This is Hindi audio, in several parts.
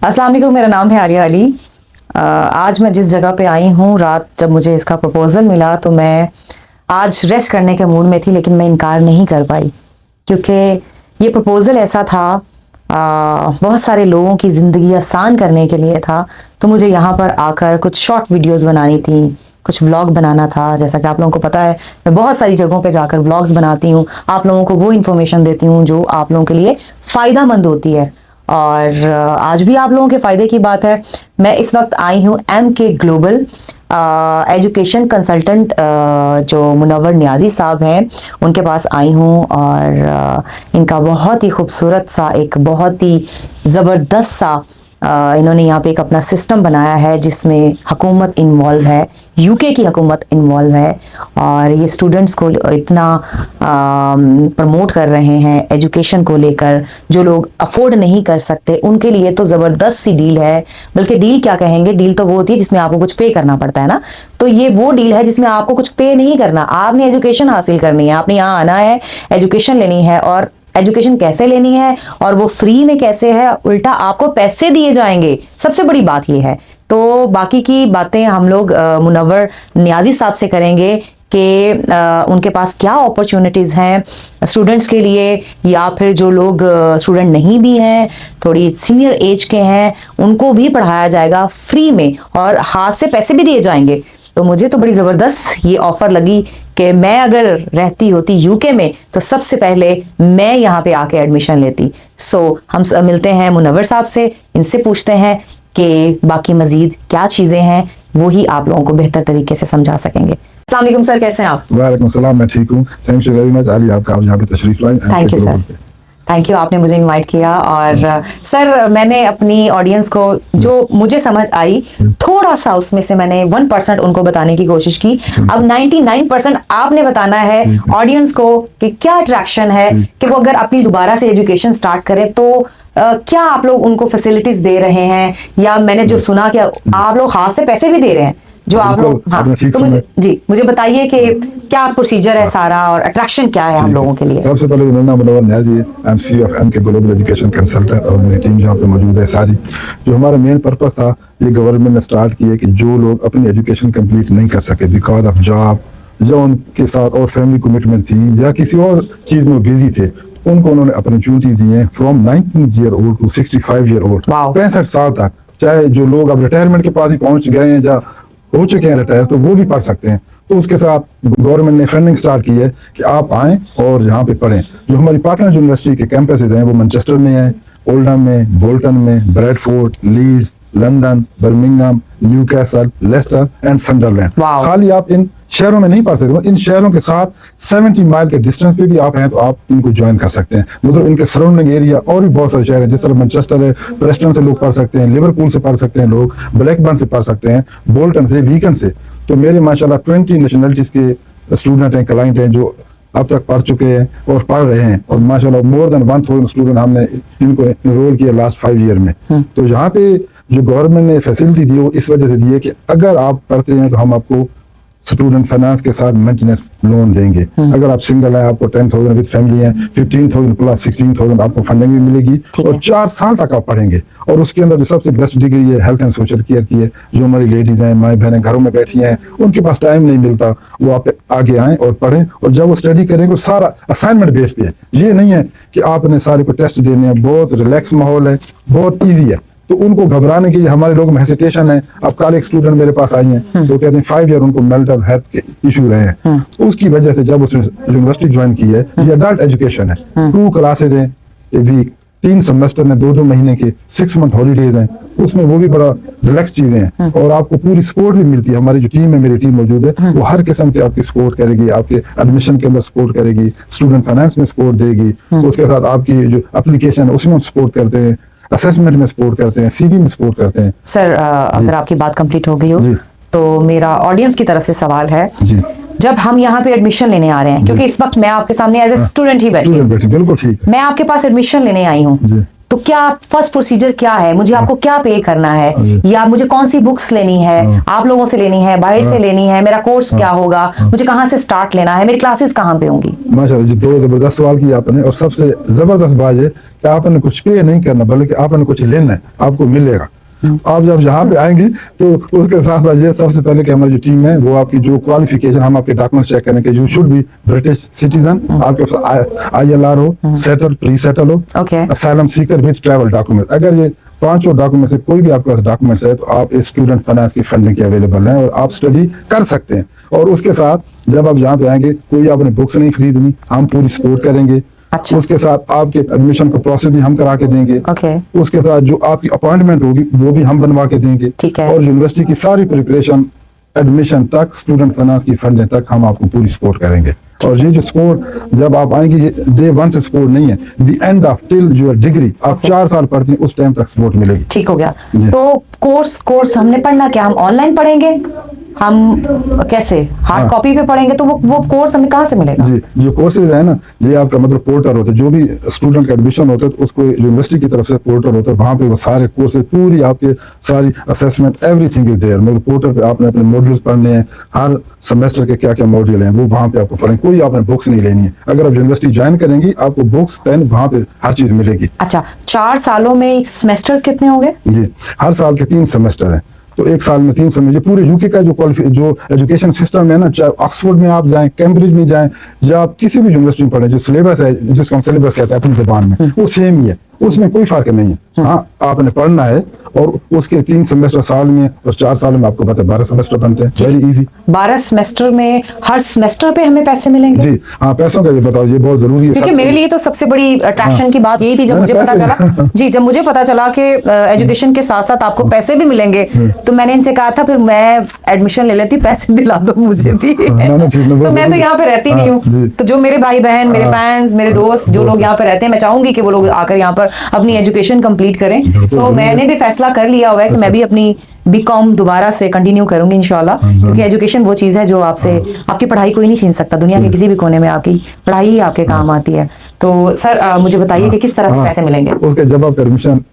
अस्सलाम वालेकुम, मेरा नाम है आर्या अली। आज मैं जिस जगह पे आई हूँ, रात जब मुझे इसका प्रपोज़ल मिला तो मैं आज रेस्ट करने के मूड में थी, लेकिन मैं इनकार नहीं कर पाई क्योंकि ये प्रपोज़ल ऐसा था, बहुत सारे लोगों की ज़िंदगी आसान करने के लिए था। तो मुझे यहाँ पर आकर कुछ शॉर्ट वीडियोस बनानी थी, कुछ व्लॉग बनाना था। जैसा कि आप लोगों को पता है, मैं बहुत सारी जगहों पे जाकर व्लॉग्स बनाती हूँ, आप लोगों को वो इन्फॉर्मेशन देती हूँ जो आप लोगों के लिए फ़ायदा मंद होती है। और आज भी आप लोगों के फ़ायदे की बात है। मैं इस वक्त आई हूँ MK ग्लोबल एजुकेशन कंसल्टेंट जो मुनव्वर नियाजी साहब हैं, उनके पास आई हूँ। और इनका बहुत ही खूबसूरत सा, एक बहुत ही ज़बरदस्त सा इन्होंने यहाँ पे एक अपना सिस्टम बनाया है जिसमें हुकूमत इन्वॉल्व है, UK की हुकूमत इन्वॉल्व है। और ये स्टूडेंट्स को इतना प्रमोट कर रहे हैं एजुकेशन को लेकर। जो लोग अफोर्ड नहीं कर सकते उनके लिए तो ज़बरदस्त सी डील है। बल्कि डील क्या कहेंगे, डील तो वो होती है जिसमें आपको कुछ पे करना पड़ता है ना। तो ये वो डील है जिसमें आपको कुछ पे नहीं करना, आपने एजुकेशन हासिल करनी है, आपने यहाँ आना है, एजुकेशन लेनी है। और एजुकेशन कैसे लेनी है और वो फ्री में कैसे है, उल्टा आपको पैसे दिए जाएंगे। सबसे बड़ी बात ये है। तो बाकी की बातें हम लोग मुनव्वर नियाजी साहब से करेंगे कि उनके पास क्या अपॉर्चुनिटीज़ हैं स्टूडेंट्स के लिए, या फिर जो लोग स्टूडेंट नहीं भी हैं, थोड़ी सीनियर एज के हैं, उनको भी पढ़ाया जाएगा फ्री में और हाथ से पैसे भी दिए जाएंगे। तो मुझे तो बड़ी ज़बरदस्त ये ऑफ़र लगी कि मैं अगर रहती होती UK में तो सबसे पहले मैं यहाँ पे आके एडमिशन लेती। हम मिलते हैं मुनव्वर साहब से, इनसे पूछते हैं कि बाकी मज़ीद क्या चीज़ें हैं, वो ही आप लोगों को बेहतर तरीके से समझा सकेंगे। अस्सलाम वालेकुम सर, कैसे हैं आप? वालेकुम सलाम, मैं ठीक हूँ। Thank you very much Ali, आपका यहाँ पे तशरीफ लाई। Thank you sir, thank you, आपने मुझे इनवाइट किया। और सर, मैंने अपनी ऑडियंस को जो मुझे समझ आई थोड़ा सा उसमें से मैंने 1% उनको बताने की कोशिश की। अब 99% आपने बताना है ऑडियंस को कि क्या अट्रैक्शन है कि वो अगर अपनी दोबारा से एजुकेशन स्टार्ट करें तो क्या आप लोग उनको फैसिलिटीज दे रहे हैं, या मैंने जो सुना कि आप लोग हाथ से पैसे भी दे रहे हैं जो आप लोग। हाँ, तो मुझे बताइए कि क्या प्रोसीजर है सारा और अट्रैक्शन क्या है हम लोगों के लिए। सबसे पहले मेरा नाम मुनव्वर नियाजी है, I am CEO of MK global education consultant और मेरी टीम यहाँ पे मौजूद है सारी। जो हमारा मेन पर्पस था, ये गवर्नमेंट ने स्टार्ट किया कि जो लोग अपनी एजुकेशन कंप्लीट नहीं कर सके बिकॉज ऑफ जॉब या उनके साथ और फैमिली कमिटमेंट थी या किसी और चीज में बिजी थे, उनको उन्होंने अपॉर्चुनिटीज दी हैं from 19 year old to 65 year old, 65 साल तक। चाहे जो लोग अब रिटायरमेंट के पास ही पहुंच गए हैं या हो चुके हैं रिटायर, तो वो भी पढ़ सकते हैं। तो उसके साथ गवर्नमेंट ने फंडिंग स्टार्ट की है कि आप आएं और यहाँ पे पढ़ें। जो हमारी पार्टनर यूनिवर्सिटी के कैंपसेज हैं वो मैनचेस्टर में है, ओल्डहम में, बोल्टन में, Bradford, Leeds, London, Birmingham, Newcastle, Leicester and Sunderland. खाली आप इन शहरों में नहीं पढ़ सकते, इन शहरों के साथ 70 माइल के डिस्टेंस पे भी आप हैं तो आप इनको ज्वाइन कर सकते हैं। मतलब इनके सराउंडिंग एरिया और भी बहुत सारे शहर हैं, जिस तरह मैनचेस्टर है, प्रेस्टन से लोग पढ़ सकते हैं, लिवरपूल से पढ़ सकते हैं लोग, ब्लैकबर्न से पढ़ सकते हैं, बोल्टन से, वीकन से। तो मेरे माशाल्लाह 20 नेशनलिटीज के स्टूडेंट हैं, क्लाइंट हैं जो अब तक पढ़ चुके हैं और पढ़ रहे हैं। और माशाल्लाह मोर देन 1000 स्टूडेंट हमने इनको एनरोल किया लास्ट 5 ईयर में। तो यहाँ पे जो गवर्नमेंट ने फैसिलिटी दी वो इस वजह से दी है कि अगर आप पढ़ते हैं तो हम आपको स्टूडेंट फाइनेंस के साथ मेंटेनेंस लोन देंगे। अगर आप सिंगल है, आपको 10,000 विद फैमिली है, 15,000 प्लस 16,000 आपको फंडिंग भी मिलेगी और 4 साल तक आप पढ़ेंगे। और उसके अंदर जो सबसे बेस्ट डिग्री है हेल्थ एंड सोशल केयर की है। जो हमारी लेडीज हैं, माई बहनें घरों में बैठी हैं, उनके पास टाइम नहीं मिलता, वो आप आगे आए और पढ़ें। और जब वो स्टडी करेंगे सारा असाइनमेंट बेस पे है। ये नहीं है कि आपने सारे को टेस्ट देने हैं, बहुत रिलैक्स माहौल है, बहुत ईजी है। तो उनको घबराने की हमारे लोग में हेसिटेशन है। अब कल एक स्टूडेंट मेरे पास आई हैं तो कहते हैं 5 ईयर उनको मेंटल हेल्थ के इशू रहे हैं। तो उसकी वजह से जब उसने यूनिवर्सिटी ज्वाइन की है, ये अडल्ट एजुकेशन है, 2 क्लासेज हैं ए वीक, 3 सेमेस्टर में 2-2 महीने के 6 मंथ हॉलीडेज हैं, उसमें वो भी बड़ा रिलैक्स चीजें हैं। और आपको पूरी सपोर्ट भी मिलती है। हमारी जो टीम है, मेरी टीम मौजूद है, वो हर किस्म की आपकी सपोर्ट करेगी, आपके एडमिशन के अंदर सपोर्ट करेगी, स्टूडेंट फाइनेंस में सपोर्ट देगी। उसके साथ आपकी जो एप्लीकेशन है उसमें सपोर्ट करते हैं, असेसमेंट में सपोर्ट करते हैं, CV में सपोर्ट करते हैं। सर, अगर आपकी बात कंप्लीट हो गई हो तो मेरा ऑडियंस की तरफ से सवाल है जी। जब हम यहाँ पे एडमिशन लेने आ रहे हैं, क्योंकि इस वक्त मैं आपके सामने एज ए स्टूडेंट ही बैठी हूँ, बिल्कुल ठीक, मैं आपके पास एडमिशन लेने आई हूँ, तो क्या फर्स्ट प्रोसीजर क्या है, मुझे आपको क्या पे करना है, या मुझे कौन सी बुक्स लेनी है, आप लोगों से लेनी है, बाहर से लेनी है, मेरा कोर्स क्या होगा, मुझे कहाँ से स्टार्ट लेना है, मेरी क्लासेस कहाँ पे होंगी? माशाल्लाह जी, बहुत जबरदस्त सवाल किया आपने। और सबसे जबरदस्त बात है कि आपने कुछ पे नहीं करना, बल्कि आपने कुछ लेना है, आपको मिलेगा। आप जब यहाँ पे आएंगी तो उसके साथ साथ ये सबसे पहले कि हमारी जो टीम है वो आपकी जो क्वालिफिकेशन, हम आपके डॉक्यूमेंट चेक करेंगे, you should be British citizen, आपके पास ILR हो, सेटल, प्री सेटल हो, Okay. Asylum Sikar with travel document. अगर ये पांचों डॉक्यूमेंट से कोई भी आपके पास डॉक्यूमेंट्स है तो आप इस स्टूडेंट फाइनेंस की फंडिंग के अवेलेबल हैं और आप स्टडी कर सकते हैं। और उसके साथ जब आप यहाँ पे आएंगे कोई आपने बुक्स नहीं खरीदनी, हम पूरी सपोर्ट करेंगे। अच्छा। उसके साथ आपके एडमिशन का प्रोसेस भी हम करा के देंगे। Okay. उसके साथ जो आपकी अपॉइंटमेंट होगी वो भी हम बनवा के देंगे। ठीक है। और यूनिवर्सिटी की सारी प्रिपरेशन, एडमिशन तक, स्टूडेंट फाइनेंस की फंडिंग तक हम आपको पूरी सपोर्ट करेंगे। और ये जो सपोर्ट जब आप आएंगे, ये डे 1 से सपोर्ट नहीं है, the end of till your degree, आप 4 साल पढ़ते हैं उस टाइम तक सपोर्ट मिलेगी। ठीक हो गया। जी। तो कोर्स हमने पढ़ना क्या, हम ऑनलाइन पढ़ेंगे, हम कैसे हार्ड हाँ। कॉपी पे पढ़ेंगे, तो वो कोर्स हमें कहाँ से मिलेगा? जी, जो कोर्सेज है ना, ये आपका मतलब पोर्टल होता है, जो भी स्टूडेंट का एडमिशन होता है तो उसको यूनिवर्सिटी की तरफ से पोर्टल होता है, वहाँ पे वो सारे कोर्सेज, पूरी आपके सारी असेसमेंट, एवरीथिंग इज देयर। मतलब पोर्टल पे आपने अपने मॉड्यूल्स पढ़ने हैं, हर सेमेस्टर के क्या क्या मॉड्यूल हैं वो वहाँ पे आपको पढ़ेंगे। कोई आपने बुक्स नहीं लेनी है। अगर आप यूनिवर्सिटी ज्वाइन करेंगी आपको बुक्स, पेन, वहाँ पे हर चीज मिलेगी। अच्छा, 4 सालों में सेमेस्टर्स कितने होंगे? जी, हर साल के 3 सेमेस्टर हैं, तो एक साल में 3 सेमेस्टर। पूरे यूके का जो एजुकेशन सिस्टम है ना, चाहे ऑक्सफोर्ड में आप जाएं, कैम्ब्रिज में जाएं, या आप किसी भी यूनिवर्सिटी में पढ़ें, जो सिलेबस है, जिसको हम सिलेबस कहते हैं अपनी जुबान में, वो सेम ही है, उसमें कोई फर्क नहीं है। हाँ, आपने पढ़ना है और उसके 3 सेमेस्टर साल में और 4 साल में आपको पता है 12 सेमेस्टर बनते हैं। Very easy. 12 सेमेस्टर में हर सेमेस्टर पे हमें पैसे मिलेंगे? जी हाँ, पैसों का ये बताओ, ये बहुत जरूरी है। क्योंकि मेरे लिए तो सबसे बड़ी अट्रैक्शन की बात यही थी जब मुझे पता चला, जी, जब मुझे पता चला कि एजुकेशन के साथ साथ आपको पैसे भी मिलेंगे, तो मैंने इनसे कहा था फिर मैं एडमिशन ले लेती, पैसे दिला दो मुझे भी। ठीक है, तो मैं तो यहाँ पे रहती नहीं जी। हूँ, तो जो मेरे भाई बहन, मेरे फैंस, मेरे दोस्त, जो लोग यहाँ पे रहते हैं, मैं चाहूंगी कि वो लोग आकर यहाँ पर अपनी एजुकेशन कंप्लीट करें। तो मैंने भी फैसला कर लिया हुआ है कि मैं भी अपनी बीकॉम दोबारा से कंटिन्यू करूंगी इंशाल्लाह, क्योंकि एजुकेशन वो चीज है जो आपसे, आपकी पढ़ाई कोई नहीं छीन सकता। दुनिया के किसी भी कोने में आपकी पढ़ाई ही आपके काम आती है। तो सर मुझे बताइए कि किस तरह से पैसे मिलेंगे? उसके जब आप एडमिशन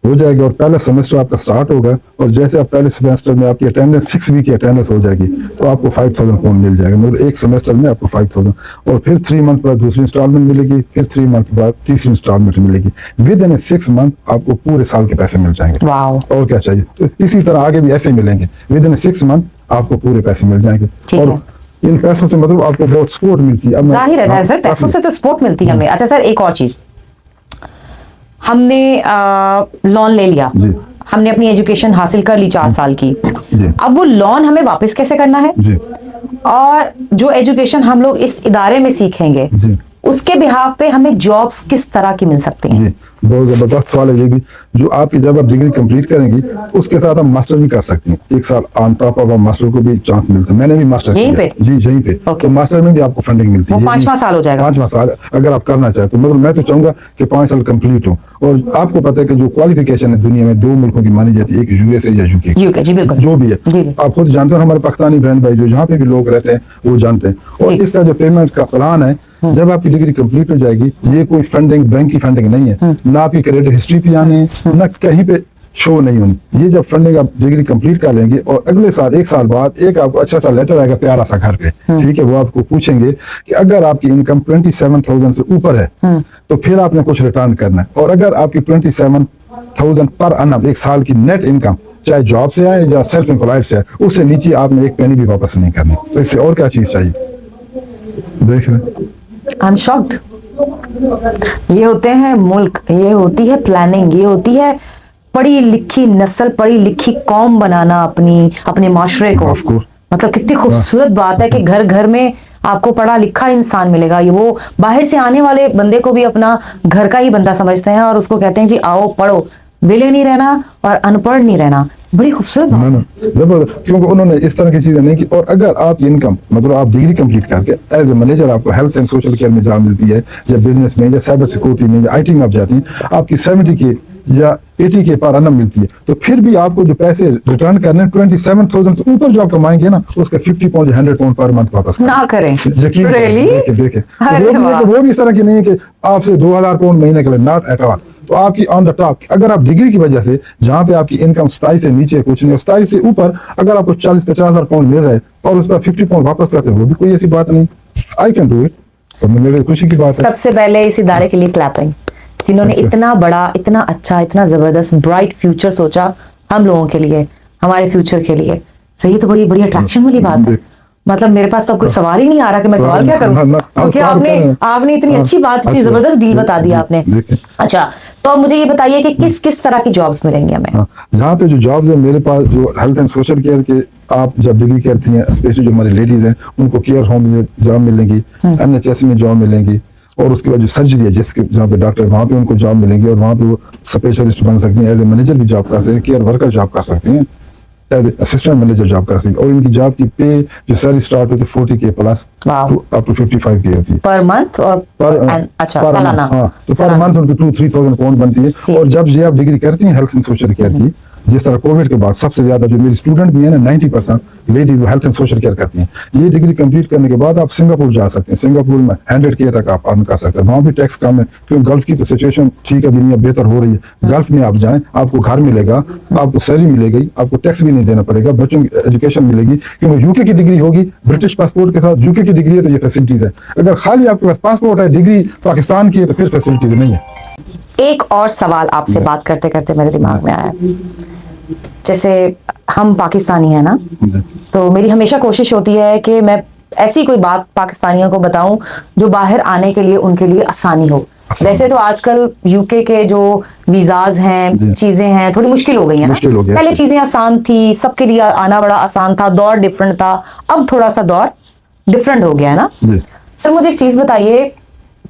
हो जाएगी और पहला सेमेस्टर आपका स्टार्ट होगा, और जैसे आप पहले सेमेस्टर में आपकी अटेंडेंस 6 वीक की अटेंडेंस हो जाएगी तो आपको 5000 पाउंड मिल जाएगा। मतलब एक सेमेस्टर में आपको 5000, और फिर 3 मंथ बाद दूसरी इंस्टॉलमेंट मिलेगी, फिर 3 मंथ बाद तीसरी इंस्टॉलमेंट मिलेगी। विद इन 6 मंथ आपको पूरे साल के पैसे मिल जाएंगे। वाओ। और क्या चाहिए? तो इसी तरह आगे भी ऐसे ही मिलेंगे, विद इन 6 मंथ आपको पूरे पैसे मिल जाएंगे। ठीक और है। इन पैसों से मतलब आपको बहुत सपोर्ट मिलती है। अब मैं- जाहिर है सर, पैसों से तो सपोर्ट मिलती है हमें। अच्छा सर, एक और चीज, हमने लोन ले लिया, जी। हमने अपनी एजुकेशन हासिल कर ली 4 साल की, जी। अब वो लोन हमें वापस कैसे करना है? जी और जो एजुकेशन हम लोग इस इदारे में सीखेंगे, जी उसके बिहाफ पे हमें जॉब्स किस तरह की मिल सकती हैं? जी, बहुत जबरदस्त सवाल है ये भी। जो आपकी जब आप डिग्री कंप्लीट करेंगी तो उसके साथ आप मास्टर भी कर सकती हैं। 1 साल ऑन टॉप ऑफ मास्टर को भी चांस मिलता है। मैंने भी मास्टर यहीं किया। पे? जी, यहीं पे। Okay. तो मास्टर में भी आपको फंडिंग मिलती है। वो ये 5वां भी- साल हो जाएगा? 5वां साल अगर आप करना चाहें तो। मतलब मैं तो चाहूंगा कि 5 साल कंप्लीट हो। और आपको पता है कि जो क्वालिफिकेशन है दुनिया में 2 मुल्कों की मानी जाती है, एक USA या UK। UK, जी बिल्कुल। जो भी है, जी, जी। आप खुद जानते हो, हमारे पाकिस्तानी बहन भाई जो जहाँ पे भी लोग रहते हैं वो जानते हैं। और जी। इसका जो पेमेंट का प्लान है, जब आपकी डिग्री कंप्लीट हो जाएगी, ये कोई फंडिंग, बैंक की फंडिंग नहीं है, ना आपकी क्रेडिट हिस्ट्री पे आने है, ना कहीं पे शो नहीं होनी। ये जब फंडिंग आप डिग्री कंप्लीट कर लेंगे और अगले साल 1 साल बाद एक आपको अच्छा सा लेटर आएगा, प्यारा सा घर पे, ठीक है, वो आपको पूछेंगे कि अगर आपकी इनकम 27,000 से ऊपर है तो फिर आपने कुछ रिटर्न करना है। और अगर आपकी 27,000 पर annum एक साल की नेट इनकम, चाहे जॉब से आए या सेल्फ एम्प्लॉयड से आए, उससे नीचे आपने एक पेनी भी वापस नहीं करनी। तो इससे और क्या चीज चाहिए? देख रहे आई एम शॉक्ड। ये होते हैं मुल्क, ये होती है प्लानिंग, ये होती है पढ़ी लिखी नस्ल, पढ़ी लिखी कौम बनाना अपने माशरे को। Of course. मतलब कितनी खूबसूरत बात है कि घर घर में आपको पढ़ा लिखा इंसान मिलेगा। ये वो बाहर से आने वाले बंदे को भी अपना घर का ही बंदा समझते हैं और उसको कहते हैं जी आओ पढ़ो, विले नहीं रहना और अनपढ़ नहीं रहना। बड़ी खूबसूरत बात। ना जबरदस्त, क्योंकि उन्होंने इस तरह की चीजें नहीं की। और अगर आप इनकम मतलब आप डिग्री कंप्लीट करके एज ए मैनेजर आपको हेल्थ एंड सोशल केयर में जॉब मिलती है, या बिजनेस में, या साइबर सिक्योरिटी में, या IT में आप जाती हैं, आपकी 70 के या 80 के पर annum मिलती है, तो फिर भी आपको जो पैसे रिटर्न करने 27,000 से ऊपर जो आप कमाएंगे ना, उसके 50 पाउंड 100 पाउंड पर मंथ वापस ना करें। यकीन Really? देखे अरे वाह। वो भी इस तरह की नहीं है कि आपसे 2,000 पाउंड महीने के लिए, नॉट एट ऑल। तो आपकी ऑन द टॉप, अगर आप डिग्री की वजह से जहां पे आपकी इनकम 27 से नीचे कुछ नहीं, 27 से ऊपर अगर आपको 40-50 हजार पाउंड मिल रहा है और उस पर 50 पाउंड वापस करते हो, वो भी कोई ऐसी बात नहीं। आई कैन डू इट, तो मेरे खुशी की बात है। सबसे पहले इस इदारे के लिए क्लैपिंग। जिन्होंने अच्छा। इतना बड़ा, इतना अच्छा, इतना जबरदस्त ब्राइट फ्यूचर सोचा हम लोगों के लिए, हमारे फ्यूचर के लिए। सही, तो बड़ी बड़ी अट्रैक्शन वाली बात है। देख। मतलब मेरे पास तो कोई सवाल ही नहीं आ रहा कि मैं सवाल क्या करूं, क्योंकि आपने इतनी अच्छी बात, इतनी जबरदस्त डील बता दी आपने। अच्छा, तो अब मुझे ये बताइए कि किस किस तरह की जॉब्स मिलेंगी हमें? जहाँ पे जो जॉब्स है मेरे पास, जो हेल्थ एंड सोशल केयर के आप जब डिग्री करती हैं, स्पेशली जो हमारी लेडीज हैं, उनको केयर होम में जॉब मिलेंगी, NHS में जॉब मिलेंगी, और उसके बाद जो सर्जरी है जिसके जहाँ पे डॉक्टर, वहाँ पे उनको जॉब मिलेंगी, और वहाँ पे वो स्पेशलिस्ट बन सकती हैं, एज ए मैनेजर भी जॉब कर सकते हैं, केयर वर्कर जॉब कर सकते हैं, as a assistant manager job कर सकते हैं। और इनकी जॉब की पे जो सैलरी स्टार्ट होती है 40K plus up to 55K होती है पर मंथ, और अच्छा सालाना। हाँ, तो पर मंथ उनकी 2-3,000 पाउंड बनती है। और जब ये आप डिग्री करती हैं हेल्थ एंड सोशल केयर की, जिस तरह कोविड के बाद सबसे ज्यादा जो मेरी स्टूडेंट भी है ना, 90% ladies health and social care करती हैं। ये डिग्री कंप्लीट करने के बाद आप सिंगापुर जा सकते हैं। सिंगापुर में 100K तक आप अर्न कर सकते हैं। वहाँ भी टैक्स कम है, क्योंकि गल्फ की तो सिचुएशन ठीक है, दुनिया बेहतर हो रही है। गल्फ में आप जाएं, आपको घर मिलेगा, आपको सैलरी मिलेगी, आपको टैक्स भी नहीं देना पड़ेगा, बच्चों की एजुकेशन मिलेगी, क्योंकि यूके की डिग्री होगी, ब्रिटिश पासपोर्ट के साथ यूके की डिग्री है तो ये फैसिलिटीज है। अगर खाली आपके पास पासपोर्ट है, डिग्री पाकिस्तान की है, तो फिर फैसिलिटीज नहीं है। एक और सवाल आपसे बात करते करते मेरे दिमाग में आया, जैसे हम पाकिस्तानी हैं ना, तो मेरी हमेशा कोशिश होती है कि मैं ऐसी कोई बात पाकिस्तानियों को बताऊं जो बाहर आने के लिए उनके लिए आसानी हो। वैसे तो आजकल यूके के जो वीजाज हैं, चीजें हैं, थोड़ी मुश्किल हो गई हैं ना। पहले चीजें आसान थी, सबके लिए आना बड़ा आसान था, दौर डिफरेंट था। अब थोड़ा सा दौर डिफरेंट हो गया है ना। सर मुझे एक चीज बताइए,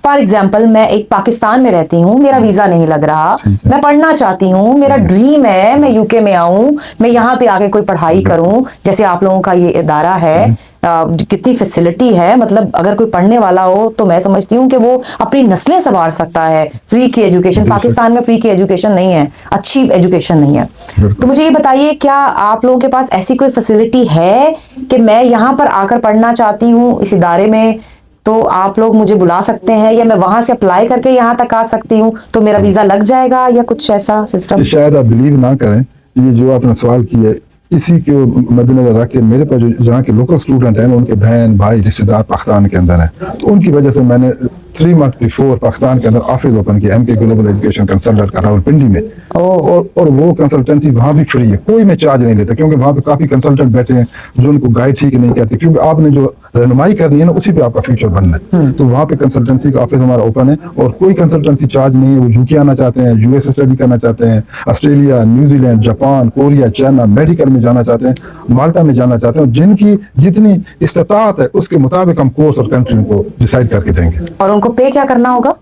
फॉर एग्जाम्पल मैं एक पाकिस्तान में रहती हूँ, मेरा वीजा नहीं लग रहा, मैं पढ़ना चाहती हूँ, मेरा ड्रीम है मैं यूके में आऊं, मैं यहाँ पे आके कोई पढ़ाई करूं, जैसे आप लोगों का ये इदारा है, कितनी फैसिलिटी है। मतलब अगर कोई पढ़ने वाला हो तो मैं समझती हूँ कि वो अपनी नस्लें संवार सकता है। फ्री की एजुकेशन, पाकिस्तान में फ्री की एजुकेशन नहीं है, अच्छी एजुकेशन नहीं है। तो मुझे ये बताइए, क्या आप लोगों के पास ऐसी कोई फैसिलिटी है कि मैं यहाँ पर आकर पढ़ना चाहती हूँ इस इदारे में, तो आप लोग मुझे बुला सकते हैं, या मैं वहां से अप्लाई करके यहाँ तक आ सकती हूँ तो मेरा वीजा लग जाएगा, या कुछ ऐसा सिस्टम? शायद आप बिलीव ना करें, ये जो आपने सवाल किया है, इसी के मद्देनजर रख के मेरे पास जो जहाँ के लोकल स्टूडेंट हैं, उनके बहन भाई रिश्तेदार पाकिस्तान के अंदर हैं, तो उनकी वजह से मैंने 3 मंथ बिफोर पाकिस्तान के अंदर ऑफिस ओपन किया, MK ग्लोबल एजुकेशन कंसल्टेंट का, रावलपिंडी में। और वो कंसल्टेंसी वहाँ भी फ्री है, कोई मैं चार्ज नहीं लेता, क्योंकि वहाँ पे काफी कंसल्टेंट बैठे हैं जो उनको गाइड ठीक नहीं कहते, क्योंकि आपने जो रहनुमाई करनी है ना, उसी पे आपका फ्यूचर बनना है। तो वहाँ पे कंसल्टेंसी का ऑफिस हमारा ओपन है, और कोई कंसल्टेंसी चार्ज नहीं है। वो यूके आना चाहते हैं, US स्टडी करना चाहते हैं, Australia, New Zealand, Japan, Korea, China, medical में जाना चाहते हैं, माल्टा में जाना चाहते हैं, जिनकी जितनी इस्तात है उसके मुताबिक हम कोर्स और कंट्री को डिसाइड करके देंगे। और उनको पे क्या करना होगा?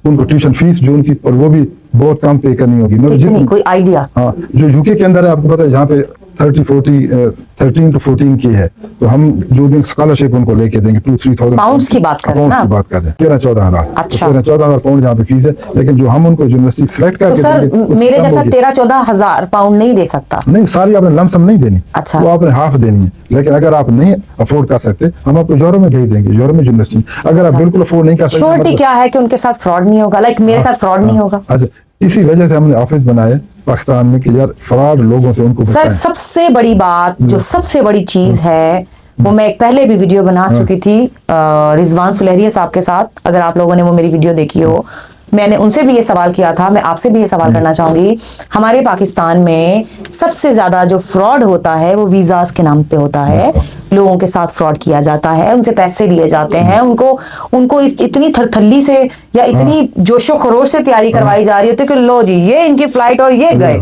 उनको ट्यूशन फीस जो उनकी, और वो भी बहुत कम पे करनी होगी। कितनी, कोई आइडिया? हाँ, जो यूके के अंदर है आपको पता है, जहाँ पे 13 to 14K है, तो हम जो भी स्कॉलरशिप उनको लेके देंगे 2-3,000 पाउंड्स की बात कर रहे हैं ना? 13-14,000। अच्छा, 13-14,000 पाउंड जहाँ पे फीस है, लेकिन जो हम उनको यूनिवर्सिटी सिलेक्ट करके सर मेरे जैसा 13-14,000 पाउंड नहीं दे सकता? नहीं, सारी आपने लमसम नहीं देनी। अच्छा, वो आपने हाफ देनी है। लेकिन अगर आप नहीं अफोर्ड कर सकते, हम आपको यूरो में भेज देंगे, यूरो में यूनिवर्सिटी। अगर आप बिल्कुल अफोर्ड नहीं कर सकते, श्योरिटी क्या है कि उनके साथ फ्रॉड नहीं होगा? लाइक मेरे साथ फ्रॉड नहीं होगा? अच्छा, इसी वजह से हमने ऑफिस बनाए पाकिस्तान में कि यार फ्रॉड लोगों से उनको सर सबसे बड़ी बात, जो सबसे बड़ी चीज है, वो मैं एक पहले भी वीडियो बना चुकी थी रिजवान सुलेहरिया साहब के साथ। अगर आप लोगों ने वो मेरी वीडियो देखी हो, मैंने उनसे भी ये सवाल किया था, मैं आपसे भी ये सवाल करना चाहूंगी। हमारे पाकिस्तान में सबसे ज्यादा जो फ्रॉड होता है वो वीजास के नाम पे होता है। लोगों के साथ फ्रॉड किया जाता है, उनसे पैसे लिए जाते हैं, उनको इतनी थरथल्ली से या इतनी जोशो खरोश से तैयारी करवाई जा रही होती है कि लो जी ये इनकी फ्लाइट और ये गए,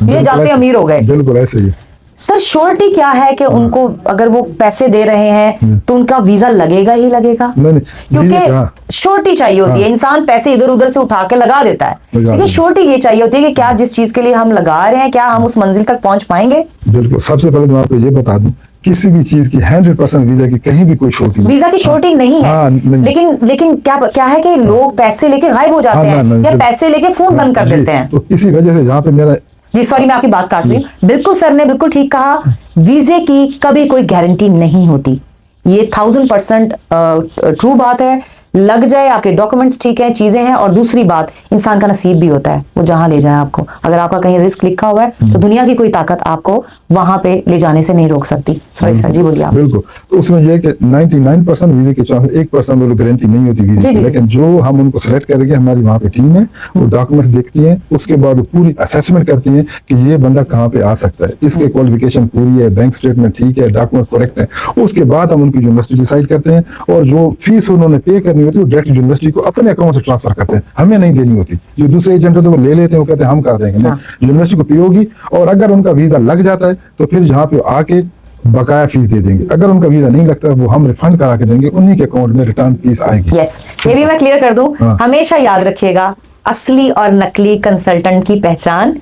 ये जाते अमीर हो गए। बिल्कुल ऐसे ही। सर श्योरिटी क्या है कि उनको अगर वो पैसे दे रहे हैं तो उनका वीजा लगेगा ही लगेगा? क्योंकि श्योरिटी चाहिए होती है। इंसान पैसे इधर उधर से उठा के लगा देता है, लेकिन श्योरिटी ये चाहिए होती है कि क्या जिस चीज के लिए हम लगा रहे हैं, क्या हम उस मंजिल तक पहुंच पाएंगे? बिल्कुल। सबसे पहले मैं आपको ये बता दूं, किसी भी चीज की 100% वीजा की कहीं भी कोई श्योरिटी नहीं, वीजा की श्योरिटी नहीं है। लेकिन क्या है कि लोग पैसे लेके गायब हो जाते हैं, या पैसे लेके फोन बंद कर देते हैं। तो इसी वजह से जहाँ पे मेरा, जी सॉरी मैं आपकी बात काट रही हूँ। बिल्कुल सर ने बिल्कुल ठीक कहा, वीजे की कभी कोई गारंटी नहीं होती। ये 1000% ट्रू बात है लग जाए, आपके डॉक्यूमेंट्स ठीक है, चीजें हैं, और दूसरी बात इंसान का नसीब भी होता है, वो जहां ले जाए आपको। अगर आपका कहीं रिस्क लिखा हुआ है तो दुनिया की कोई ताकत आपको वहां पे ले जाने से नहीं रोक सकती। सॉरी सर, जी बोलिए आप। बिल्कुल, तो उसमें यह है कि 99% वीजे के चांस, 1% वो गारंटी नहीं होती वीजे की, लेकिन जो हम उनको सेलेक्ट करेंगे, हमारी वहाँ पे टीम है, वो डॉक्यूमेंट देखती है, उसके बाद वो पूरी असेसमेंट करती है कि ये बंदा कहाँ पे आ सकता है, इसके क्वालिफिकेशन पूरी है, बैंक स्टेटमेंट ठीक है, डॉक्यूमेंट करेक्ट है। उसके बाद हम उनकी यूनिवर्सिटी डिसाइड करते हैं, और जो फीस उन्होंने पे करनी होती है वो डायरेक्ट यूनिवर्सिटी को अपने अकाउंट से ट्रांसफर करते हैं, हमें नहीं देनी होती। जो दूसरे एजेंट होते हैं वो ले लेते हैं, वो कहते हैं हम कर देंगे, यूनिवर्सिटी को पे होगी। और अगर उनका वीजा लग जाता है तो फिर जहाँ पे आके बकाया फीस दे देंगे। अगर उनका वीजा नहीं लगता वो हम रिफंड करा के देंगे, उन्हीं के अकाउंट में रिटर्न फीस आएगी। यस, ये भी मैं क्लियर कर दूं। हाँ। हमेशा याद रखिएगा, असली और नकली कंसल्टेंट की पहचान,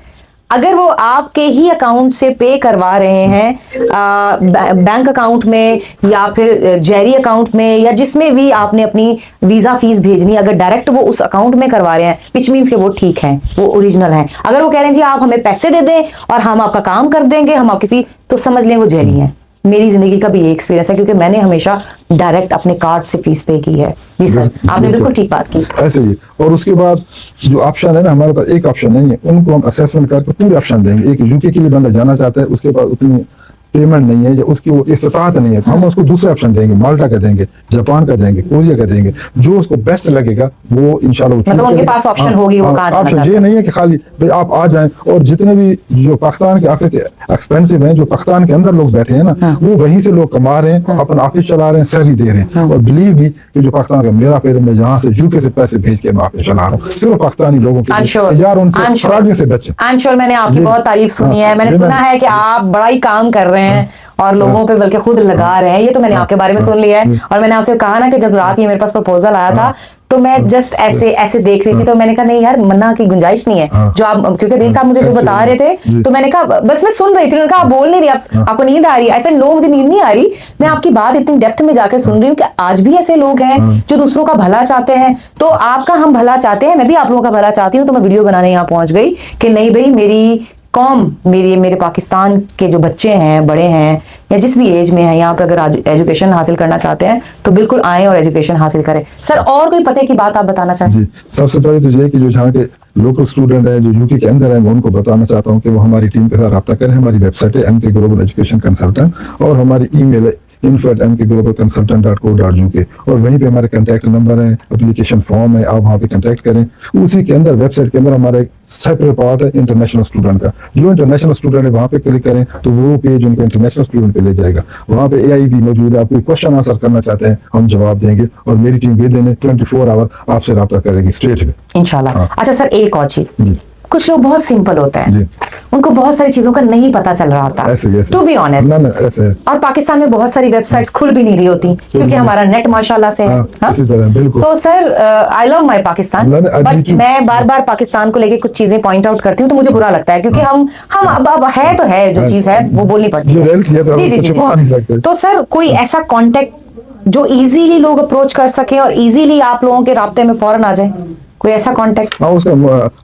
अगर वो आपके ही अकाउंट से पे करवा रहे हैं बैंक अकाउंट में या फिर जेरी अकाउंट में या जिसमें भी आपने अपनी वीजा फीस भेजनी, अगर डायरेक्ट वो उस अकाउंट में करवा रहे हैं, विच मीन्स कि वो ठीक है, वो ओरिजिनल है। अगर वो कह रहे हैं जी आप हमें पैसे दे दें और हम आपका काम कर देंगे, हम आपकी फीस, तो समझ लें वो जेरी है। मेरी जिंदगी का भी ये एक्सपीरियंस है, क्योंकि मैंने हमेशा डायरेक्ट अपने कार्ड से फीस पे की है। जी सर, आपने बिल्कुल ठीक बात की। ऐसे ही। और उसके बाद जो ऑप्शन है ना, हमारे पास एक ऑप्शन नहीं है, उनको हम असेसमेंट करके पूरे ऑप्शन देंगे। एक यूके के लिए बंदा जाना चाहता है, उसके पास उतनी पेमेंट नहीं है या उसकी वो इस्तात नहीं है, तो हम उसको दूसरे ऑप्शन देंगे, माल्टा का देंगे, जापान का देंगे, कोरिया का देंगे, जो उसको बेस्ट लगेगा वो इंशाल्लाह मतलब उनके पास ऑप्शन होगी, वो कहाँ जाना ऑप्शन चाहते ये हैं। नहीं है कि खाली भाई आप आ जाएं। और जितने भी जो पाकिस्तान के ऑफिस एक्सपेंसिव हैं, जो पाकिस्तान के अंदर लोग बैठे हैं ना, वो वहीं से लोग कमा रहे हैं, अपना ऑफिस चला रहे हैं, सैलरी दे रहे हैं। और बिलीव भी कि जो पाकिस्तान का मेरा पैदा, मैं जहाँ से यूके से पैसे भेज के मैं ऑफिस चला रहा हूँ, सिर्फ पाकिस्तानी लोगों के लिए, यार उनसे फ्रॉडिंग से बचें। आई एम श्योर, मैंने आपकी बहुत तारीफ सुनी है, मैंने सुना है कि आप बड़ा ही काम कर रहे हैं और लोगों पे बल्कि खुद लगा रहे हैं। ये तो मैंने आपके बारे में सुन लिया है। और मैंने आपसे कहा ना कि जब रात ये मेरे पास प्रपोजल आया था तो मैं जस्ट ऐसे देख रही थी, तो मैंने कहा नहीं यार, मन्ना की गुंजाइश नहीं है जो आप, क्योंकि दिल साहब मुझे जो बता रहे थे, तो मैंने कहा बस मैं सुन रही थी। उन्होंने कहा आप बोल नहीं रही, आपको नींद आ रही है। ऐसे नो, मुझे नींद नहीं आ रही, मैं आपकी बात इतनी डेप्थ में जाकर सुन रही हूँ कि आज भी ऐसे लोग हैं जो दूसरों का भला चाहते हैं। तो आपका हम भला चाहते हैं, मैं भी आप लोगों का भला चाहती हूँ। तो मैं वीडियो बनाने यहाँ पहुंच गई कि नहीं भाई, मेरी कौम, मेरे पाकिस्तान के जो बच्चे हैं, बड़े हैं या जिस भी एज में है, यहाँ पे अगर एजुकेशन हासिल करना चाहते हैं तो बिल्कुल आएं और एजुकेशन हासिल करें। सर, और कोई पते की बात आप बताना चाहें? जी, सबसे पहले तो ये कि जो यहाँ के लोकल स्टूडेंट है, जो यूके के अंदर है, मैं उनको बताना चाहता हूँ कि वो हमारी टीम के साथ रब्ता करें। हमारी वेबसाइट है MK ग्लोबल एजुकेशन कंसल्टेंट, और हमारी ईमेल है info@mkglobalconsultant.co.uk, और वहीं पे हमारे कांटेक्ट नंबर है, एप्लीकेशन फॉर्म है, आप वहाँ पे कांटेक्ट करें। उसी के अंदर वेबसाइट के अंदर हमारा एक सेपरेट पार्ट है इंटरनेशनल स्टूडेंट का। जो इंटरनेशनल स्टूडेंट है वहाँ पे क्लिक करें तो वो पेज उनको इंटरनेशनल स्टूडेंट पे ले जाएगा। वहाँ पे AI भी मौजूद है, आप कोई क्वेश्चन आंसर करना चाहते हैं हम जवाब देंगे, और मेरी टीम विद इन 24 आवर आपसे रब्ता करेगी स्ट्रेट में, इंशाल्लाह। अच्छा सर, एक और चीज, कुछ लोग बहुत सिंपल होते हैं, जी। उनको बहुत सारी चीजों का नहीं पता चल रहा होता, टू बी ऑनेस्ट। ऐसे है। और पाकिस्तान में बहुत सारी वेबसाइट्स खुल भी नहीं रही होती क्योंकि हमारा नेट माशाल्लाह से है। इसी तरह बिल्कुल। तो sir, I love my Pakistan, but मैं बार बार पाकिस्तान को लेके कुछ चीजें पॉइंट आउट करती हूँ तो मुझे बुरा लगता है, क्योंकि हम अब है तो है, जो चीज है वो बोलनी पड़ती है। जी जी जी। तो सर, कोई ऐसा कॉन्टेक्ट जो इजीली लोग अप्रोच कर सके और इजीली आप लोगों के राब्ते में फौरन आ जाए, कोई ऐसा कांटेक्ट? हाँ, उसका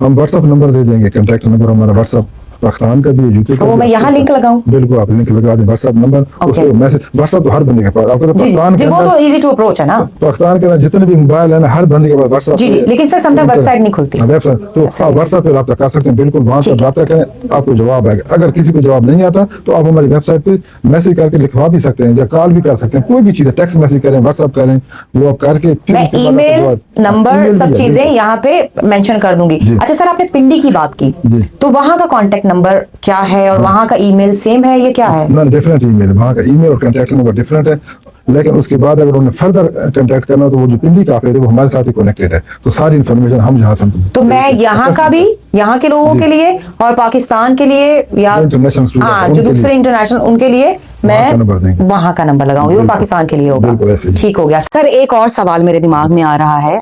हम व्हाट्सएप नंबर दे देंगे, कांटेक्ट नंबर हमारा व्हाट्सएप पाकिस्तान का भी है, यूके का। तो मैं यहाँ लिंक लगाऊं? बिल्कुल, आप लिंक लगा दें, व्हाट्सएप नंबर, उसको मैसेज, व्हाट्सएप तो हर बंदे के पास, आपको तो पाकिस्तान के वो अंदर तो इजी टू अप्रोच है ना, पाकिस्तान के अंदर जितने भी मोबाइल है ना, हर बंदे के पास व्हाट्सएप। जी जी, लेकिन सर समटाइम वेबसाइट नहीं खुलती। वेबसाइट तो आप व्हाट्सएप पे रब्ता कर सकते हैं, बिल्कुल वहां से रब्ता करें, आपको जवाब आएगा। अगर किसी को जवाब नहीं आता तो आप हमारी वेबसाइट पे मैसेज करके लिखवा भी सकते हैं या कॉल भी कर सकते हैं, कोई भी चीज है, टेक्स्ट मैसेज करें, व्हाट्सएप करें, वो आप करके मैं ईमेल नंबर सब चीजें यहाँ पे मेंशन कर दूंगी। अच्छा सर, आपने पिंडी की बात की, तो वहाँ का कॉन्टेक्ट नंबर क्या है और वहाँ का ईमेल सेम है, ये क्या है? ना, डिफरेंट ईमेल है, वहाँ का ईमेल और कांटेक्ट नंबर डिफरेंट है। लेकिन उसके बाद अगर उन्हें फर्दर कांटेक्ट करना हो तो वो जो पिंडी का ऑफिस है वो हमारे साथ ही कनेक्टेड है, तो सारी इन्फॉर्मेशन हम यहाँ से, तो मैं यहाँ का भी, यहाँ के लोगों के लिए और पाकिस्तान के लिए या इंटरनेशनल स्टूडेंट, हाँ जो दूसरे इंटरनेशनल, उनके लिए मैं वहाँ का नंबर लगाऊंगी, वो पाकिस्तान के लिए होगा। ठीक हो गया सर। एक और सवाल मेरे दिमाग में आ रहा है,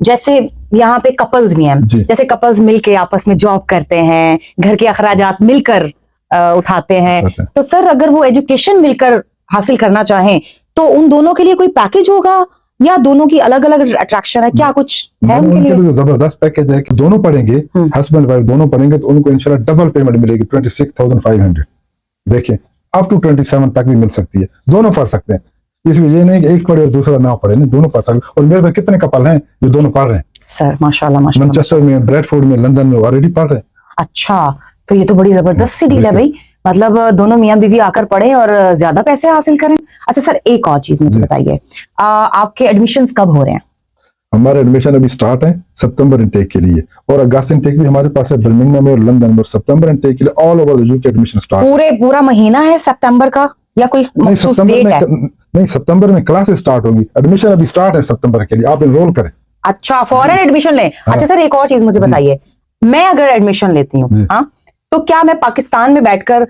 जैसे यहाँ पे कपल्स भी हैं, जैसे कपल्स मिलके आपस में जॉब करते हैं, घर के अखराजात मिलकर उठाते हैं, तो सर अगर वो एजुकेशन मिलकर हासिल करना चाहें तो उन दोनों के लिए कोई पैकेज होगा या दोनों की अलग अलग अट्रैक्शन है, क्या कुछ है उनके लिए? जबरदस्त पैकेज है कि दोनों पढ़ेंगे, हस्बैंड वाइफ दोनों पढ़ेंगे, तो उनको इंशाल्लाह डबल पेमेंट मिलेगी, 26,500। देखिए, अप टू 27 तक भी मिल सकती है, दोनों पढ़ सकते हैं। इसमें ये नहीं कि एक पढ़े और दूसरा ना पढ़े, नहीं दोनों पढ़ सकते। और मेरे पे कितने कपल हैं जो दोनों पढ़ रहे हैं, सर माशाल्लाह माशाल्लाह। मैनचेस्टर में, ब्रैडफोर्ड में, लंदन में ऑलरेडी पढ़ रहे हैं। अच्छा, तो ये तो बड़ी जबरदस्त सी डील है भाई। मतलब दोनों मियां बीवी आकर पढ़े और ज्यादा पैसे हासिल करें। अच्छा सर, एक और चीज मुझे बताइए, आपके एडमिशन्स कब हो रहे हैं? हमारे एडमिशन अभी स्टार्ट है सितंबर इनटेक के लिए, और अगस्त इनटेक भी हमारे पास है बर्मिंघम में और लंदन में। और सितंबर इनटेक के लिए all over the UK admission start. पूरा महीना है सितंबर का या कोई नहीं, मखसूस सितंबर डेट है? में नहीं, सितंबर में क्लासेस स्टार्ट होगी। एडमिशन अभी स्टार्ट है सितंबर के लिए, आप एनरोल करें। अच्छा, फौरन एडमिशन लें। अच्छा सर, एक और चीज मुझे बताइए, मैं अगर एडमिशन लेती हूँ, हाँ, तो क्या मैं पाकिस्तान में बैठकर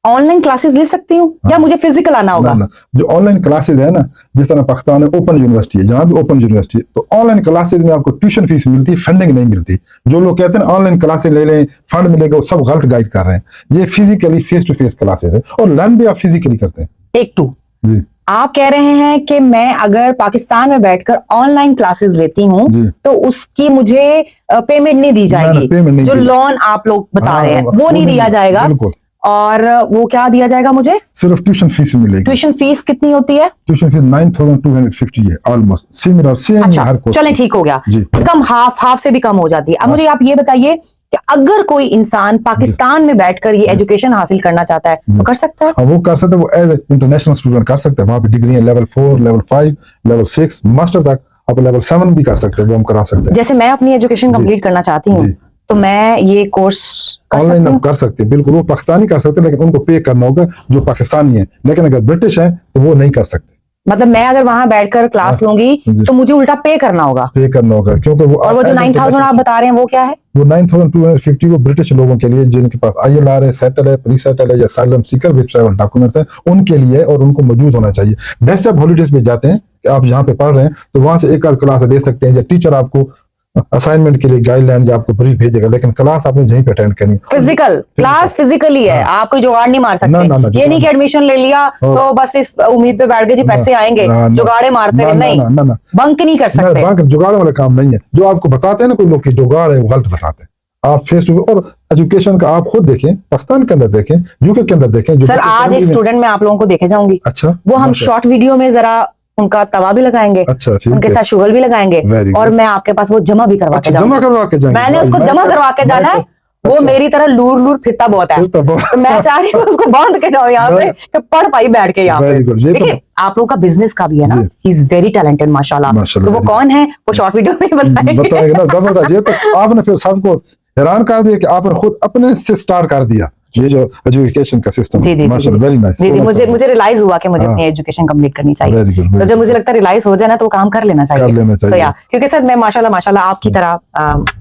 ऑनलाइन क्लासेस ले सकती हूँ या मुझे फिजिकल आना होगा? ना, जो ऑनलाइन क्लासेस है ना, जिस तरह पाकिस्तान में ओपन यूनिवर्सिटी है, जहां भी ओपन यूनिवर्सिटी है, तो ऑनलाइन क्लासेस में आपको ट्यूशन फीस मिलती है, फंडिंग नहीं मिलती। जो लोग कहते हैं ऑनलाइन क्लासेस ले लें, फंड मिलेगा, वो सब गलत गाइड कर रहे हैं। ये physically face to face classes है, और लर्न भी आप फिजिकली करते हैं। टेक टू जी, आप कह रहे हैं कि मैं अगर पाकिस्तान में बैठकर ऑनलाइन क्लासेस लेती हूँ तो उसकी मुझे पेमेंट नहीं दी जाएगी? पेमेंट नहीं जो दी। लोन आप लोग बता रहे हैं वो नहीं दिया जाएगा? बिल्कुल। और वो क्या दिया जाएगा मुझे? सिर्फ ट्यूशन फीस मिलेगी। ट्यूशन फीस कितनी होती है? ट्यूशन फीस 9250 है, ऑलमोस्ट सिमिलर सेम। अच्छा, हर कोर्स चलें ठीक हो गया, कम हाफ से भी कम हो जाती है। अब मुझे आप ये बताइए कि अगर कोई इंसान पाकिस्तान में बैठकर ये एजुकेशन हासिल करना चाहता है तो कर सकता है? हाँ, वो कर सकते हैं। वो एज इंटरनेशनल स्टूडेंट कर सकते हैं। वहाँ पे degree level 4, level 5, level 6, master तक, आप लेवल 7 भी कर सकते हैं, वो हम करा सकते हैं। जैसे मैं अपनी एजुकेशन कंप्लीट करना चाहती हूँ तो मैं ये कोर्स ऑनलाइन आप कर सकते हैं। बिल्कुल, वो पाकिस्तानी कर सकते हैं, लेकिन उनको पे करना होगा जो पाकिस्तानी है। लेकिन अगर ब्रिटिश है तो वो नहीं कर सकते। मतलब मैं अगर वहां बैठकर क्लास लूंगी तो मुझे उल्टा पे करना होगा? पे करना होगा, क्योंकि वो और वो जो 9000 आप बता रहे हैं वो क्या है? वो 9250 वो ब्रिटिश लोगों के लिए, जिनके पास ILR है, सेटल है, प्री सेटल है, या xylem Sikar with travel documents है, उनके लिए, और उनको मौजूद होना चाहिए। वैसे आप हॉलीडेज पे जाते हैं कि आप यहाँ पे पढ़ रहे हैं तो वहां से एक आध क्लास दे सकते हैं, या टीचर आपको असाइनमेंट के लिए गाइडलाइन या आपको ब्रीफ भेजेगा, लेकिन क्लास आपने यहीं पे अटेंड करनी। फिजिकल क्लास फिजिकली है, आप कोई जुगाड़ नहीं मार सकते। ना, ये नहीं कि एडमिशन ले लिया तो बस इस उम्मीद पे बैठ गए जी पैसे आएंगे, जुगाड़े मारते रहे। नहीं, बंक नहीं कर सकते। बंक जुगाड़ वाला काम नहीं है। जो आपको बताते हैं ना कोई लोग की जुगाड़ है, वो गलत बताते हैं। आप फेस टू, और एजुकेशन का आप खुद देखें, पाकिस्तान के अंदर देखें, यूके के अंदर देखें। सर आज एक स्टूडेंट मैं आप लोगों को देखे जाऊंगी। अच्छा, वो हम शॉर्ट वीडियो में जरा उनका तवा भी लगाएंगे, अच्छा, उनके साथ शुगर भी लगाएंगे, और मैं आपके पास वो जमा भी करवा के जाऊंगी। जमा करवा के जाएंगे? मैंने उसको जमा करवा के जाना है। वो मेरी तरह लूर फिरता बहुत है, तो मैं चाह रही हूँ उसको बांध के जाओ यहाँ पे कि पढ़ पाई बैठ के यहाँ पे। देखिए आप लोगों का बिजनेस का भी है ना, ही इज वेरी टैलेंटेड माशाल्लाह। तो वो कौन है वो शॉर्ट वीडियो में बताएंगे ना। जबरदस्त। ये तो आपने फिर सबको हैरान कर दिया कि आपने खुद अपने से स्टार्ट कर दिया ये जो एजुकेशन का सिस्टम। जी, वेरी नाइस। जी, मुझे रियलाइज हुआ कि मुझे अपनी एजुकेशन कंप्लीट करनी चाहिए। तो जब मुझे लगता है रियलाइज हो जाए ना तो वो काम कर लेना चाहिए। क्योंकि सर मैं माशाल्लाह आपकी तरह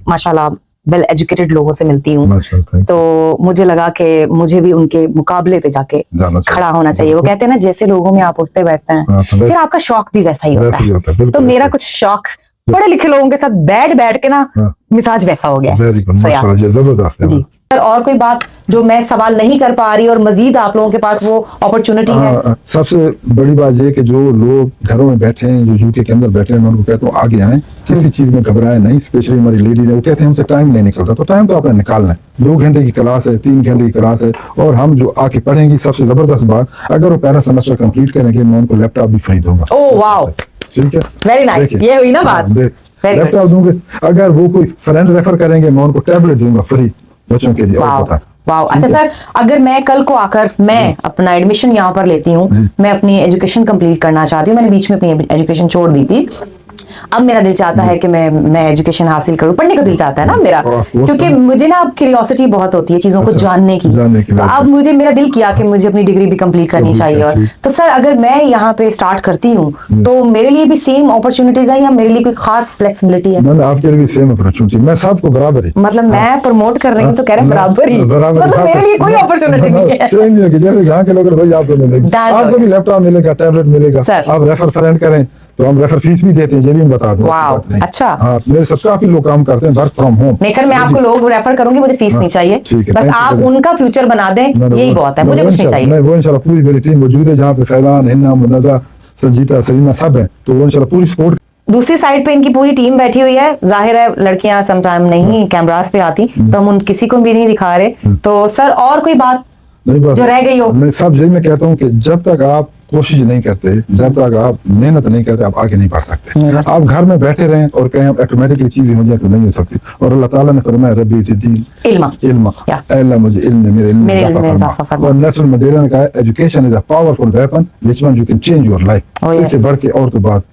माशाल्लाह वेल एजुकेटेड लोगों से मिलती हूँ, तो मुझे लगा कि मुझे भी उनके मुकाबले पे जाके खड़ा होना चाहिए। वो कहते हैं ना जैसे लोगों में आप उठते बैठते हैं, फिर आपका शौक भी वैसा ही होता है। तो मेरा कुछ शौक पढ़े लिखे लोगों के साथ बैठ के ना मिजाज वैसा हो गया। जबरदस्त। और कोई बात जो मैं सवाल नहीं कर पा रही और मजीद आप लोगों के पास वो अपॉर्चुनिटी है? सबसे बड़ी बात ये कि जो लोग घरों में बैठे हैं, जो यूके के अंदर बैठे हैं, मैं उनको कहता हूँ आगे आए, किसी चीज में घबराए नहीं। स्पेशली हमारी लेडीज है, वो कहते हैं हमसे टाइम नहीं निकलता। तो टाइम तो आपने निकालना है। 2 घंटे की क्लास है, 3 घंटे की क्लास है, और हम जो आके पढ़ेंगे, सबसे जबरदस्त बात, अगर वो पहला सेमेस्टर कंप्लीट करेंगे मैं उनको लैपटॉप भी फ्री दूंगा। ओह वाओ, ठीक है, वेरी नाइस। ये हुई ना बात। लैपटॉप दूंगे। अगर वो कोई फ्रेंड रेफर करेंगे मैं उनको टैबलेट दूंगा फ्री बच्चों के लिए। वाओ, अच्छा सर, अगर मैं कल को आकर मैं अपना एडमिशन यहाँ पर लेती हूँ, मैं अपनी एजुकेशन कंप्लीट करना चाहती हूँ, मैंने बीच में अपनी एजुकेशन छोड़ दी थी, अब मेरा दिल चाहता है कि मैं एजुकेशन हासिल करूं, पढ़ने का दिल चाहता है ना मेरा, क्योंकि मुझे ना अब क्यूरियोसिटी बहुत होती है चीजों को जानने की। तो अब मुझे मेरा दिल किया कि मुझे अपनी डिग्री भी कंप्लीट करनी चाहिए। और तो सर अगर मैं यहाँ पे स्टार्ट करती हूँ तो मेरे लिए भी सेम अपॉर्चुनिटीज है या मेरे लिए कोई खास फ्लेक्सिबिलिटी है? आपके लिए सेम अपॉर्चुनिटी, मैं सबको बराबर ही। मतलब मैं प्रमोट कर रही हूँ तो कह रहे बराबर ही, मतलब मेरे लिए कोई अपॉर्चुनिटी नहीं है। सेम ही होगी, जैसे जहाँ के लोग भाई आपको मिलेगा, आपको भी लैपटॉप मिलेगा, टैबलेट मिलेगा। आप रेफर फ्रेंड करें तो हम रेफर फीस भी देते हैं, ये भी मैं बता दूं। अच्छा, हाँ, मेरे सब काफी लोग काम करते हैं वर्क फ्रॉम होम। नहीं सर, मैं आपको लोग रेफर करूंगी, मुझे फीस नहीं चाहिए, बस आप उनका फ्यूचर बना दें, यही बहुत है, मुझे कुछ नहीं चाहिए। वो इंशाल्लाह पूरी मेरी टीम मौजूद है, जहाँ पे फैजान, हिन्ना, मुन्नजा, संजीता, सलीमा सब है, तो वो इंशाल्लाह पूरी सपोर्ट। दूसरी साइड पे इनकी पूरी टीम बैठी हुई है। जाहिर है लड़कियां समटाइम नहीं कैमरास पे आती, तो हम उन किसी को भी नहीं दिखा रहे। तो सर और कोई बात जो रह गई हो? मैं सब यही मैं कहता हूँ कि जब तक आप कोशिश नहीं करते, जब तक आप मेहनत नहीं करते, आप आगे नहीं बढ़ नहीं सकते। बढ़ सकते। आप घर में बैठे रहें और कहें ऑटोमेटिकली चीजें हो जाए तो नहीं हो सकती। और अल्लाह ताला ने फरमाया रब्बी ज़िदनी इल्मा। इल्मा, या। अल्लाह मुझे इल्म में, मेरे इल्म मेरे में इल्म में इजाफा इजाफा फरमा। फरमा। और नेल्सन मंडेला ने कहा education is a powerful weapon which one you can change your life. Oh, yes. इससे बढ़ के और तो बात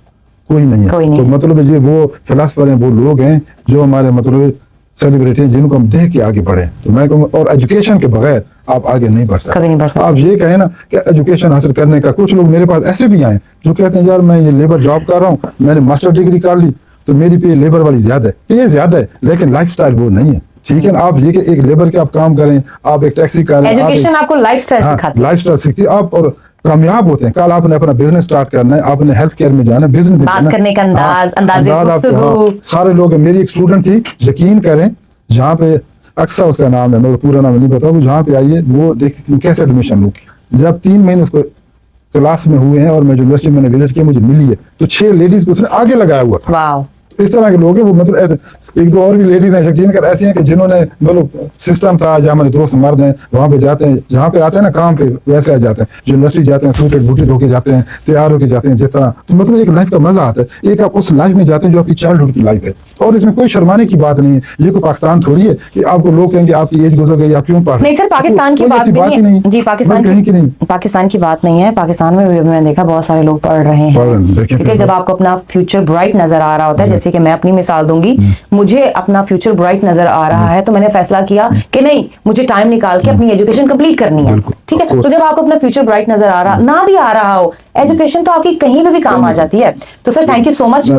कोई नहीं है। कोई नहीं। तो मतलब ये वो फिलासफर हैं, वो लोग हैं जो हमारे मतलब सेलिब्रिटी हैं, जिनको हम देख के आगे बढ़े। तो मैं कहूँगा और एजुकेशन के बगैर आप आगे नहीं बढ़ सकते। कभी नहीं बढ़ सकते। आप ये कहें ना कि एजुकेशन हासिल करने का, कुछ लोग मेरे पास ऐसे भी आए जो कहते हैं यार मैं ये लेबर जॉब कर रहा हूँ, मैंने मास्टर डिग्री कर ली तो मेरी पे लेबर वाली ज्यादा है, ये ज्यादा है, लेकिन लाइफस्टाइल वो नहीं है। ठीक है ना, आप ये कि एक लेबर के आप काम करें, आप एक टैक्सी करें, एजुकेशन आपको लाइफस्टाइल हाँ, सिखाती है। लाइफस्टाइल सीखती है आप और कामयाब होते हैं। कल आपने अपना बिजनेस स्टार्ट करना है, आपने हेल्थ केयर में जाना है, बिजनेस में बात जाना है। करने का अंदाज, अंदाज़े गुफ्तगू। सारे लोग, मेरी एक स्टूडेंट थी, यकीन करें, जहाँ पे अक्सा उसका नाम है, मेरा पूरा नाम नहीं पता, वो जहाँ पे आई है वो देख कैसे एडमिशन लूँ। जब 3 महीने उसको क्लास में हुए हैं और मैं जो यूनिवर्सिटी मैंने विजिट किया, मुझे मिली है तो 6 लेडीज को उसने आगे लगाया हुआ था। वाह। इस तरह के लोग हैं वो, मतलब एक दो और भी लेडीज हैं यकीन कर ऐसी हैं कि जिन्होंने मतलब सिस्टम था, जहाँ हमारे दोस्त मर्द हैं वहाँ पे जाते हैं, जहाँ पे आते हैं ना काम पे वैसे आ जाते हैं, यूनिवर्सिटी जाते हैं, सूटेड बूटेड होके जाते हैं, तैयार होके जाते हैं, जिस तरह। तो मतलब एक लाइफ का मजा आता है, एक आप उस लाइफ में जाते हैं जो आपकी चाइल्डहुड की लाइफ है। और इसमें कोई शर्माने की बात नहीं है। ये कोई पाकिस्तान थोड़ी है कि आपको लोग कहेंगे आपकी एज गुजर गई, आप क्यों पढ़ रहे नहीं सर, पाकिस्तान की कोई बात ऐसी भी ही नहीं है जी। पाकिस्तान कहीं की नहीं। पाकिस्तान की बात नहीं है। पाकिस्तान में भी मैंने देखा बहुत सारे लोग पढ़ रहे पढ़ रहे हैं, हैं, देखिए क्योंकि फिर जब तो। आपको अपना फ्यूचर ब्राइट नजर आ रहा होता है, जैसे कि मैं अपनी मिसाल दूंगी, मुझे अपना फ्यूचर ब्राइट नजर आ रहा है तो मैंने फैसला किया कि नहीं, मुझे टाइम निकाल के अपनी एजुकेशन कंप्लीट करनी है। बिल्कुल, ठीक है, of course। तो जब आपको अपना फ्यूचर ब्राइट नजर आ रहा, ना भी आ रहा हो, एजुकेशन तो आपकी कहीं पे भी काम आ जाती है। तो sir thank you so much,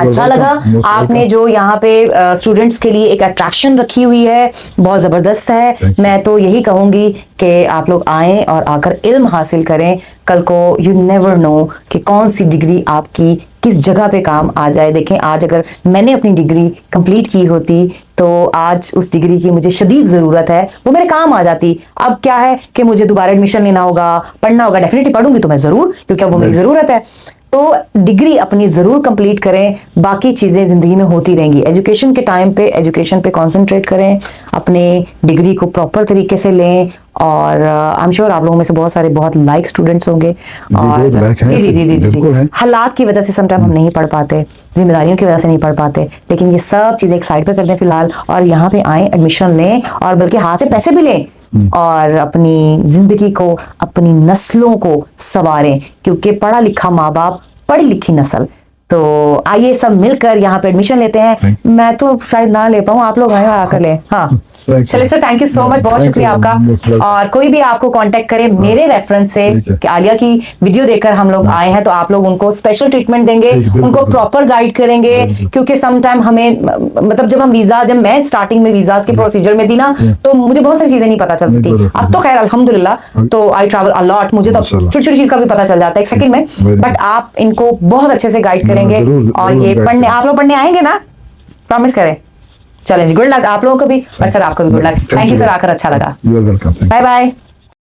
अच्छा लगा आपने जो यहाँ पे स्टूडेंट्स के लिए एक अट्रैक्शन रखी हुई है, बहुत जबरदस्त है। मैं तो यही कहूंगी कि आप लोग आएं और आकर इल्म हासिल करें। कल को यू नेवर नो कि कौन सी डिग्री आपकी किस जगह पे काम आ जाए। देखें, आज अगर मैंने अपनी डिग्री कंप्लीट की होती तो आज उस डिग्री की मुझे शदीद ज़रूरत है, वो मेरे काम आ जाती। अब क्या है कि मुझे दोबारा एडमिशन लेना होगा, पढ़ना होगा। डेफिनेटली पढ़ूंगी तो मैं ज़रूर, क्योंकि अब वो मेरी ज़रूरत है। तो डिग्री अपनी ज़रूर कंप्लीट करें, बाकी चीज़ें ज़िंदगी में होती रहेंगी। एजुकेशन के टाइम पे एजुकेशन पे कंसंट्रेट करें, अपने डिग्री को प्रॉपर तरीके से लें। और आई एम श्योर आप लोगों में से बहुत सारे बहुत लाइक स्टूडेंट्स होंगे। और जी जी जी जी जी, हालात की वजह से समटाइम हम नहीं पढ़ पाते, जिम्मेदारियों की वजह से नहीं पढ़ पाते, लेकिन ये सब चीज़ें एक साइड पे कर दें फिलहाल, और यहाँ पे आएँ, एडमिशन लें, और बल्कि हाथ से पैसे भी लें और अपनी जिंदगी को, अपनी नस्लों को संवारें, क्योंकि पढ़ा लिखा माँ बाप, पढ़ी लिखी नस्ल। तो आइए सब मिलकर यहाँ पे एडमिशन लेते हैं। मैं तो शायद ना ले पाऊँ, आप लोग आए और आकर लें। हाँ चलिए sir, thank you so much, बहुत शुक्रिया आपका। और कोई भी आपको कांटेक्ट करे मेरे रेफरेंस से कि आलिया की वीडियो देखकर हम लोग आए हैं, तो आप लोग उनको स्पेशल ट्रीटमेंट देंगे, उनको प्रॉपर गाइड करेंगे। क्योंकि सम टाइम हमें, मतलब जब मैं स्टार्टिंग में वीजा के प्रोसीजर में थी ना, तो मुझे बहुत सारी चीजें नहीं पता चलती थी। अब तो खैर अल्हम्दुलिल्लाह, तो आई ट्रैवल अलॉट, मुझे तो छोटी छोटी चीज का भी पता चल जाता है एक सेकंड में। बट आप इनको बहुत अच्छे से गाइड करेंगे, और ये पढ़ने, आप लोग पढ़ने आएंगे ना, प्रॉमिस करें। चलें, गुड लक आप लोगों को भी, और सर आपको भी good luck. Thank you sir, आकर अच्छा लगा। You are welcome. Bye bye.